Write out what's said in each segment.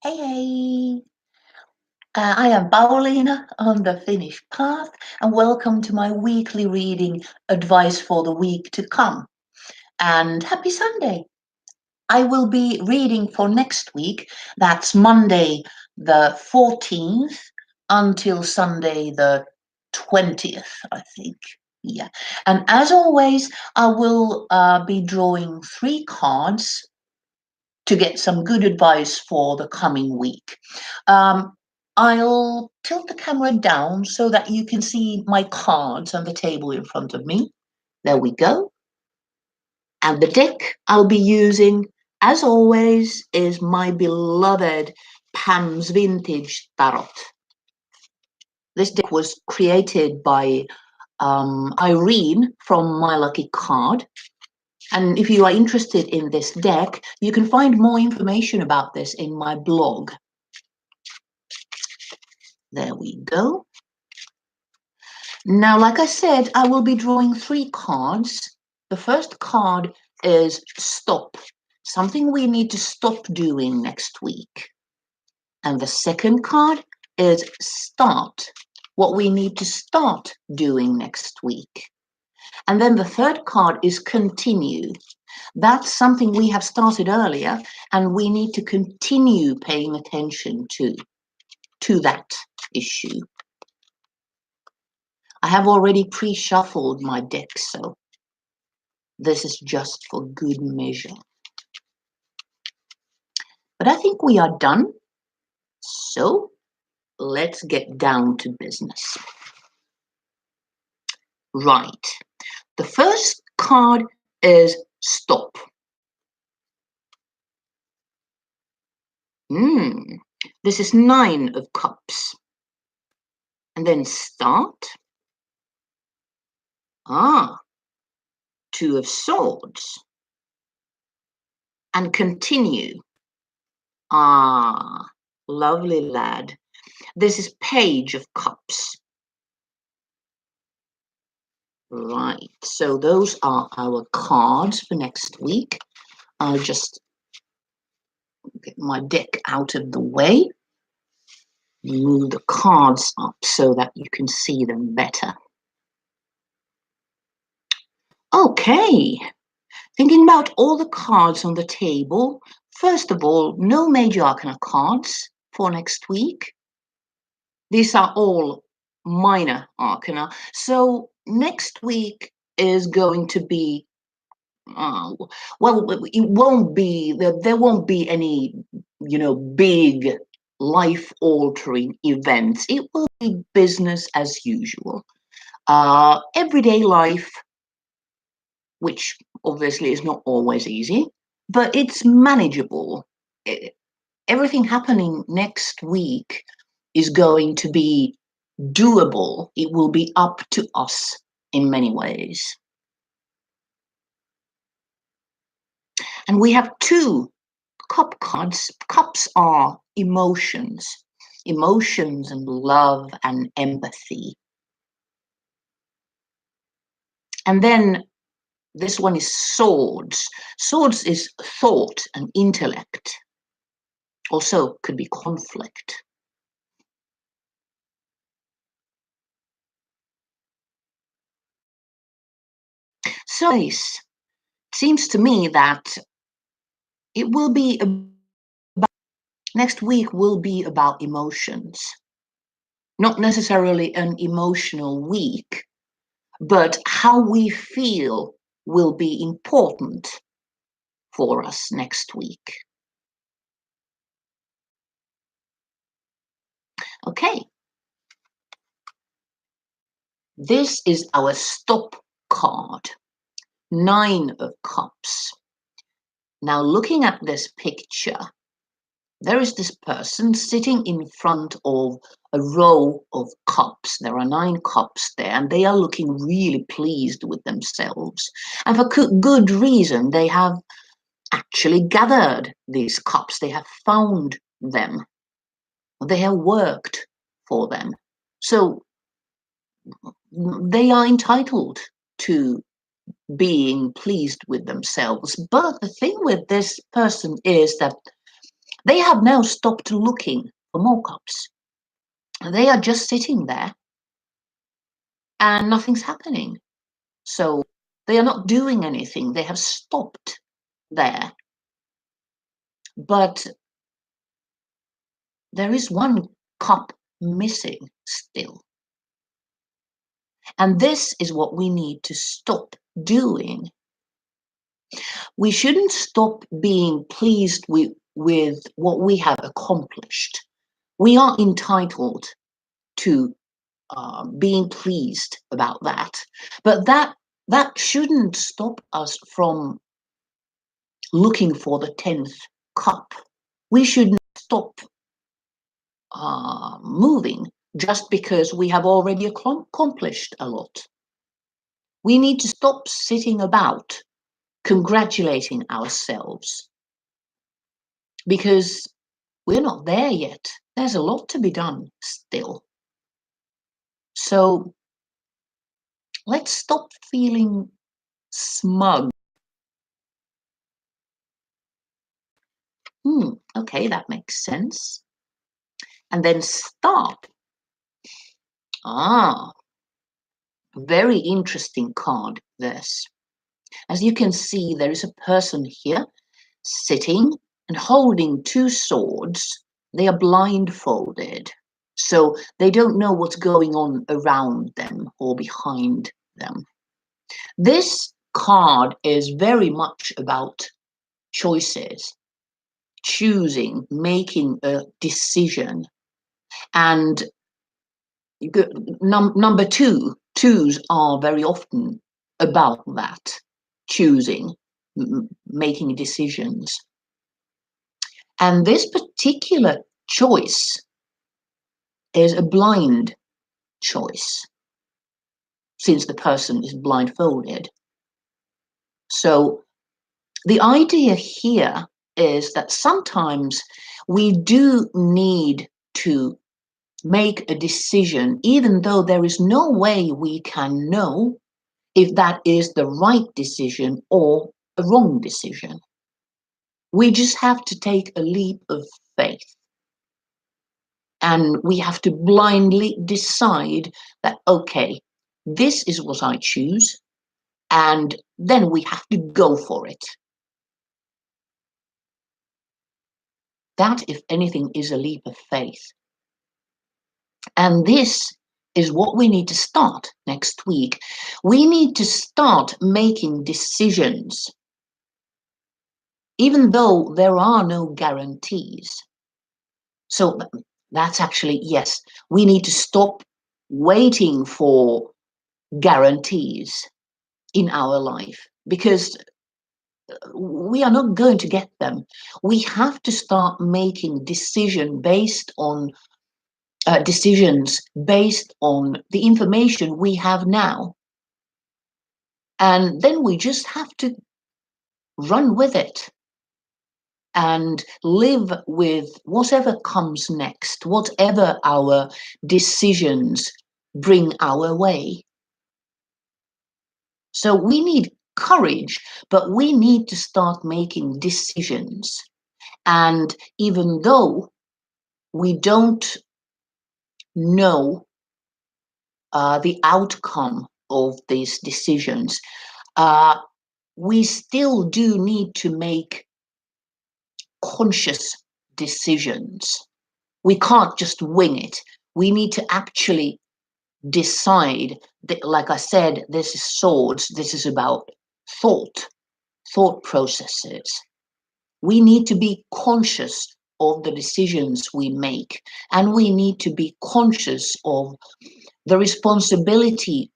Hey, hey. I am Paulina on the Finnish Path, and welcome to my weekly reading advice for the week to come. And happy Sunday. I will be reading for next week. That's Monday the 14th until Sunday the 20th, I think. Yeah. And as always, I will be drawing 3 cards to get some good advice for the coming week. Um, I'll tilt the camera down so that you can see my cards on the table in front of me. There we go. And the deck I'll be using, as always, is my beloved Pam's Vintage Tarot. This deck was created by Irene from My Lucky Card. And if you are interested in this deck, you can find more information about this in my blog. There we go. Now, like I said, I will be drawing 3 cards. The first card is stop, something we need to stop doing next week. And the second card is start, what we need to start doing next week. And then the third card is continue. That's something we have started earlier, and we need to continue paying attention to that issue. I have already pre-shuffled my deck, so this is just for good measure. But I think we are done, so let's get down to business. Right, the first card is stop. This is 9 of Cups. And then start. 2 of Swords. And continue. Lovely lad. This is Page of Cups. Right, so those are our cards for next week. I'll just get my deck out of the way. Move the cards up so that you can see them better. Okay, thinking about all the cards on the table. First of all, no major arcana cards for next week. These are all minor arcana. So next week is going to be, well, it won't be, there won't be any, big life-altering events. It will be business as usual. Everyday life, which obviously is not always easy, but it's manageable. Everything happening next week is going to be doable. It will be up to us in many ways. And we have 2 cup cards. Cups are emotions and love and empathy. And then this one is swords. Swords is thought and intellect. Also could be conflict. So it seems to me that it will be about, next week will be about emotions. Not necessarily an emotional week, but how we feel will be important for us next week. Okay. This is our stop card, 9 of Cups. Now, looking at this picture, there is this person sitting in front of a row of cups. There are 9 cups there, and they are looking really pleased with themselves. And for good reason, they have actually gathered these cups. They have found them. They have worked for them. So they are entitled to being pleased with themselves. But the thing with this person is that They have now stopped looking for more cups. They are just sitting there and nothing's happening. So they are not doing anything. They have stopped there. But there is one cup missing still. And this is what we need to stop doing. We shouldn't stop being pleased with what we have accomplished. We are entitled to being pleased about that, but that shouldn't stop us from looking for the 10th cup. We shouldn't stop moving just because we have already accomplished a lot. We need to stop sitting about congratulating ourselves because we're not there yet. There's a lot to be done still. So let's stop feeling smug. Okay, that makes sense. And then stop. Very interesting card, this. As you can see, there is a person here sitting and holding two swords. They are blindfolded, so they don't know what's going on around them or behind them. This card is very much about choices, choosing, making a decision. And number twos are very often about that, choosing, making decisions. And this particular choice is a blind choice, since the person is blindfolded. So the idea here is that sometimes we do need to make a decision, even though there is no way we can know if that is the right decision or a wrong decision. We just have to take a leap of faith. And we have to blindly decide that, okay, this is what I choose. And then we have to go for it. That, if anything, is a leap of faith. And this is what we need to start next week. We need to start making decisions, even though there are no guarantees. So that's actually, yes, we need to stop waiting for guarantees in our life, because we are not going to get them. We have to start making decisions based on the information we have now. And then we just have to run with it and live with whatever comes next, whatever our decisions bring our way. So we need courage, but we need to start making decisions. And even though we don't know the outcome of these decisions, we still do need to make conscious decisions. We can't just wing it. We need to actually decide that, like I said, this is swords, this is about thought processes. We need to be conscious of the decisions we make, and we need to be conscious of the responsibility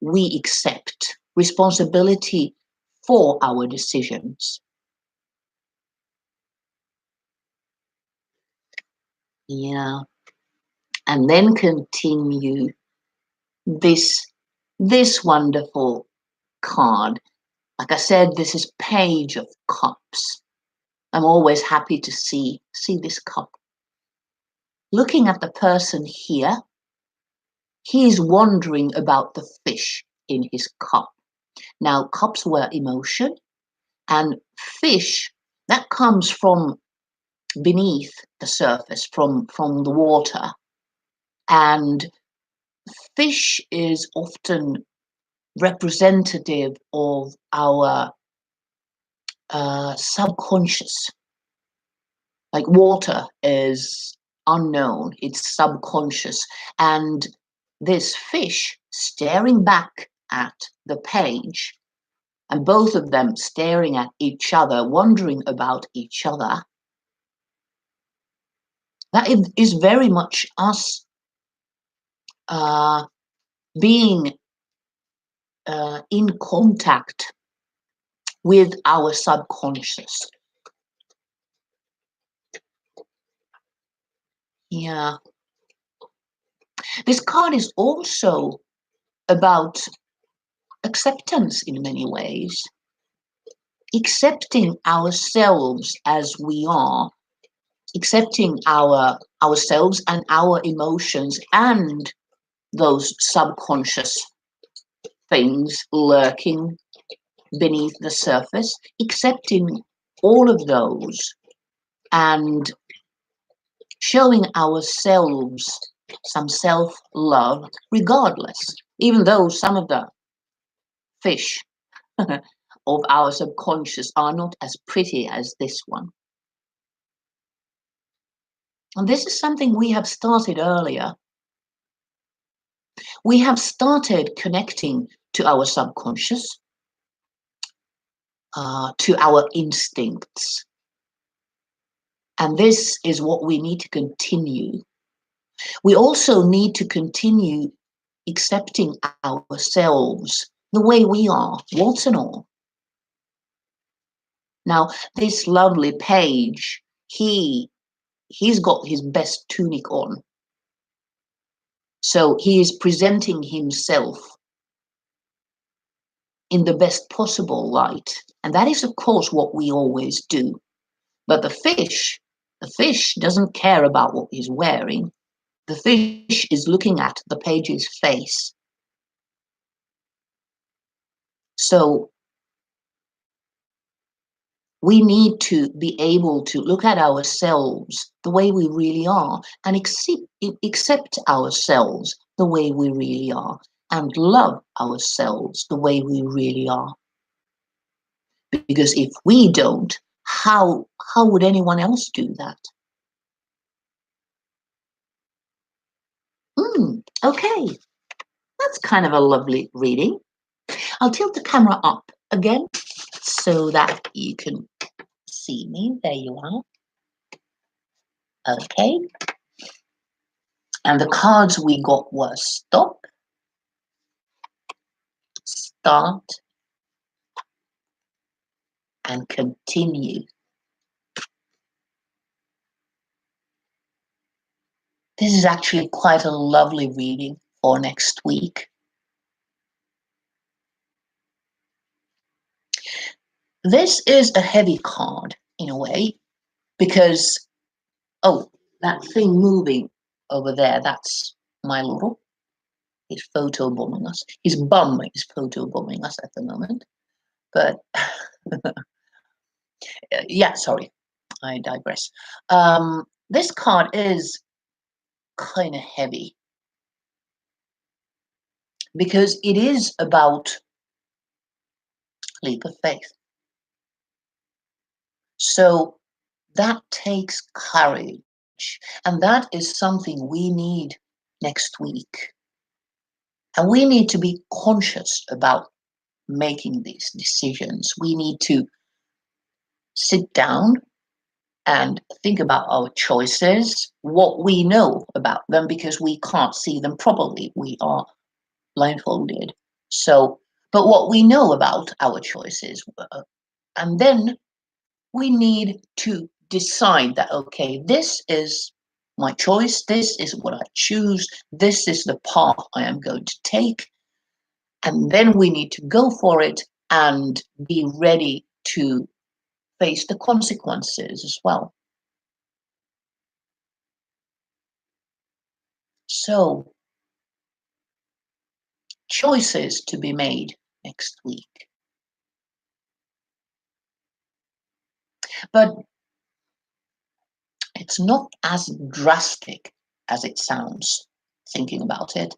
we accept, responsibility for our decisions. Yeah. And then continue this wonderful card. Like I said, this is Page of Cups. I'm always happy to see this cup. Looking at the person here, he is wondering about the fish in his cup. Now, cups were emotion, and fish, that comes from beneath the surface from the water. And fish is often representative of our subconscious. Like water is unknown, it's subconscious. And this fish staring back at the page, and both of them staring at each other, wondering about each other, that is very much us being in contact with our subconscious. Yeah. This card is also about acceptance in many ways, accepting ourselves as we are, accepting ourselves and our emotions and those subconscious things lurking beneath the surface, accepting all of those and showing ourselves some self-love regardless, even though some of the fish of our subconscious are not as pretty as this one. And this is something we have started earlier. We have started connecting to our subconscious, to our instincts. And this is what we need to continue. We also need to continue accepting ourselves the way we are, warts and all. Now, this lovely page, he's got his best tunic on. So he is presenting himself in the best possible light. And that is, of course, what we always do. But the fish doesn't care about what he's wearing. The fish is looking at the page's face. So we need to be able to look at ourselves the way we really are and accept ourselves the way we really are and love ourselves the way we really are. Because if we don't, how would anyone else do that? Okay, that's kind of a lovely reading. I'll tilt the camera up again so that you can see me. There you are. Okay. And the cards we got were stop, start, and continue. This is actually quite a lovely reading for next week. This is a heavy card in a way because, oh, that thing moving over there, that's my little. He's photobombing us. His bum is photobombing us at the moment. But yeah, sorry, I digress. This card is kind of heavy because it is about leap of faith. So that takes courage, and that is something we need next week. And we need to be conscious about making these decisions. We need to sit down and think about our choices, what we know about them, because we can't see them properly. We are blindfolded. So, but what we know about our choices, and then we need to decide that, okay, this is my choice, this is what I choose, this is the path I am going to take. And then we need to go for it and be ready to face the consequences as well. So, choices to be made next week. But it's not as drastic as it sounds, thinking about it,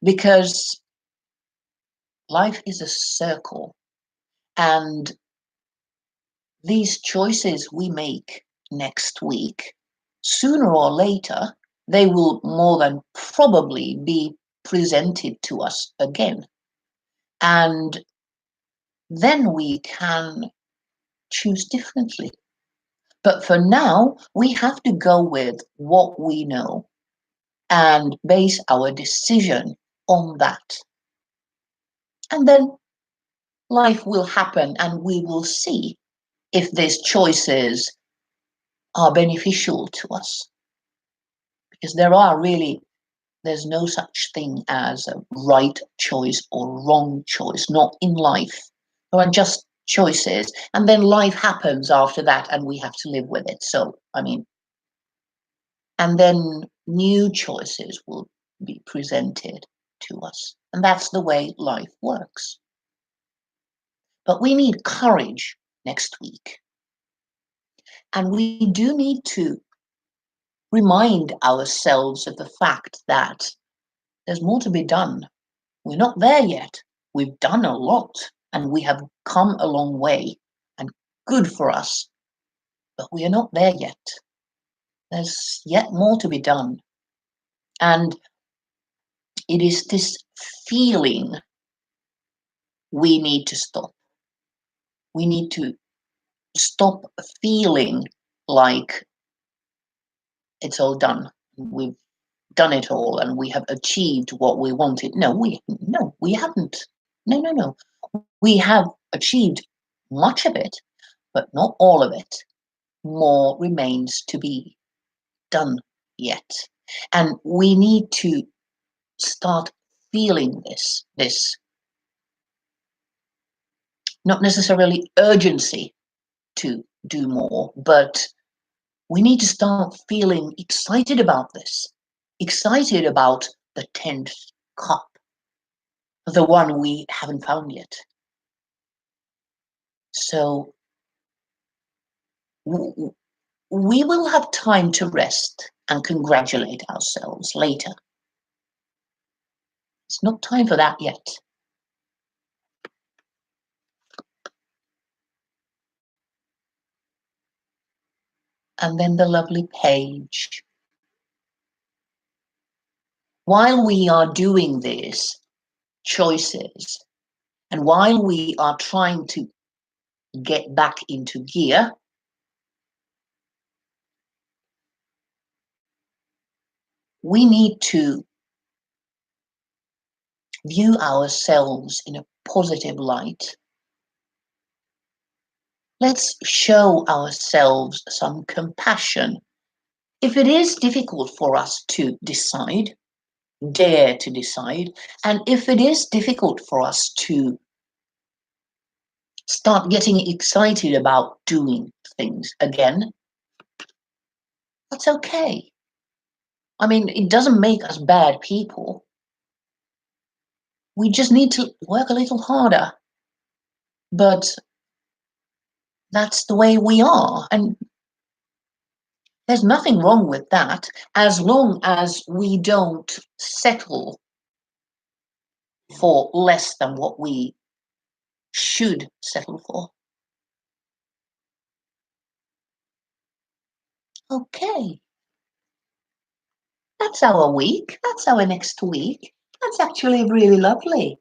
because life is a circle, and these choices we make next week, sooner or later, they will more than probably be presented to us again. And then we can choose differently. But for now, we have to go with what we know and base our decision on that. And then life will happen and we will see if these choices are beneficial to us. Because there's no such thing as a right choice or wrong choice, not in life. There are just choices, and then life happens after that, and we have to live with it. So, and then new choices will be presented to us. And that's the way life works. But we need courage next week. And we do need to remind ourselves of the fact that there's more to be done. We're not there yet. We've done a lot and we have come a long way, and good for us. But we are not there yet. There's yet more to be done. And it is this feeling we need to stop. We need to stop feeling like it's all done. We've done it all and we have achieved what we wanted. No, we haven't. No. We have achieved much of it, but not all of it. More remains to be done yet. And we need to start feeling this not necessarily urgency to do more, but we need to start feeling excited about this, excited about the 10th cup, the one we haven't found yet. So we will have time to rest and congratulate ourselves later. It's not time for that yet. And then the lovely page. While we are doing these choices, and while we are trying to get back into gear, we need to view ourselves in a positive light. Let's show ourselves some compassion. If it is difficult for us to decide, dare to decide, and if it is difficult for us to start getting excited about doing things again, that's okay. It doesn't make us bad people. We just need to work a little harder. But that's the way we are. And there's nothing wrong with that, as long as we don't settle for less than what we should settle for. Okay. That's our week. That's our next week. That's actually really lovely.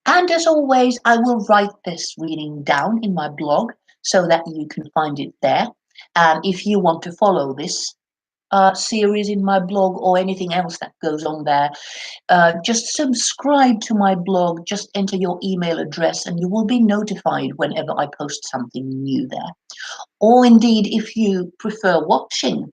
And as always, I will write this reading down in my blog so that you can find it there. And if you want to follow this series in my blog or anything else that goes on there, just subscribe to my blog, just enter your email address and you will be notified whenever I post something new there. Or indeed, if you prefer watching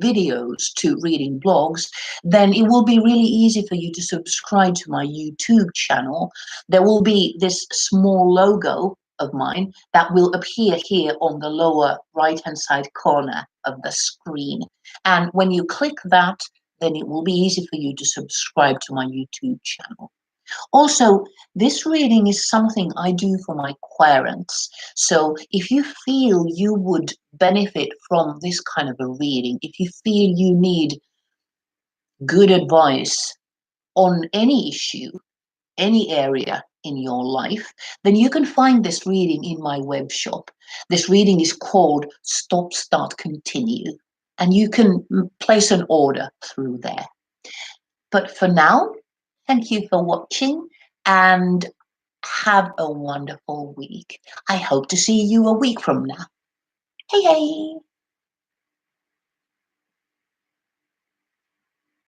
videos to reading blogs, then it will be really easy for you to subscribe to my YouTube channel. There will be this small logo of mine that will appear here on the lower right-hand side corner of the screen. And when you click that, then it will be easy for you to subscribe to my YouTube channel. Also, this reading is something I do for my parents. So if you feel you would benefit from this kind of a reading, if you feel you need good advice on any issue, any area in your life, then you can find this reading in my web shop. This reading is called Stop, Start, Continue, and you can place an order through there. But for now, thank you for watching and have a wonderful week. I hope to see you a week from now. Hey, hey.